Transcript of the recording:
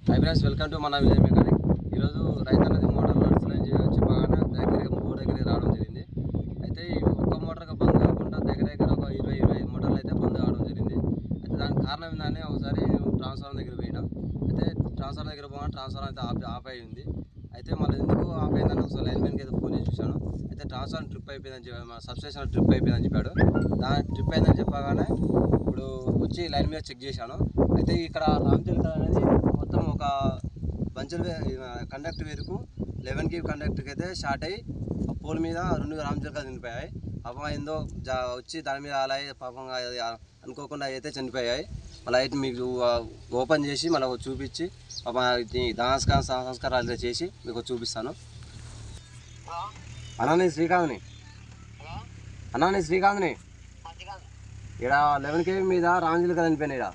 Hi friends, welcome to మన Vijay mechanic. ఈరోజు రైతన్నది motor నడుస్తుందని చెప్పగానే దగ్గరికి రావడం జరిగింది. అయితే ఈ ఒక్క మోటార్గా బంద్ కాకుండా దగ్గర ఒక 20-25 మోటార్లు అయితే బంద్ కావడం జరిగింది. అయితే దానికి కారణం ఏంటంటే ఒకసారి ట్రాన్స్ఫార్మర్ దగ్గర పోయినా. అయితే ట్రాన్స్ఫార్మర్ దగ్గర పోగానే ట్రాన్స్ఫార్మర్ అయితే ఆఫ్ అయి ఉంది. అయితే మళ్ళీ ఎందుకు ఆఫ్ అయిందని ఒకసారి లైన్ మ్యాన్కి అయితే ఫోన్ చేసి చూశాను. అయితే ట్రాన్స్ఫార్మర్ ట్రిప్ అయిపోయిందని చెప్పాడు, మన సబ్స్టేషన్ ట్రిప్ అయిపోయిందని చెప్పాడు. దాని ట్రిప్ అయిందని చెప్పగానే ఇప్పుడు వచ్చి లైన్ మీద చెక్ చేశాను. అయితే ఇక్కడ రామచిలక అనేది మొత్తం ఒక బంచర్ కండక్టర్ వేరుకు 11 kV కండక్టర్కి అయితే షార్ట్ అయ్యి ఆ పోల్ మీద 2 రామచిలకలు చనిపోయాయి. పాపం ఏందో వచ్చి దాని మీద అలా పాపం అనుకోకుండా అయితే చనిపోయాయి. మళ్ళీ అయితే మీకు ఓపెన్ చేసి మళ్ళీ చూపించి పాపం సంస్కారాలు చేసి మీకు చూపిస్తాను. అన్నాని శ్రీకాంత్ని ఇక్కడ 11 kV మీద రామచిలక చనిపోయినాయి.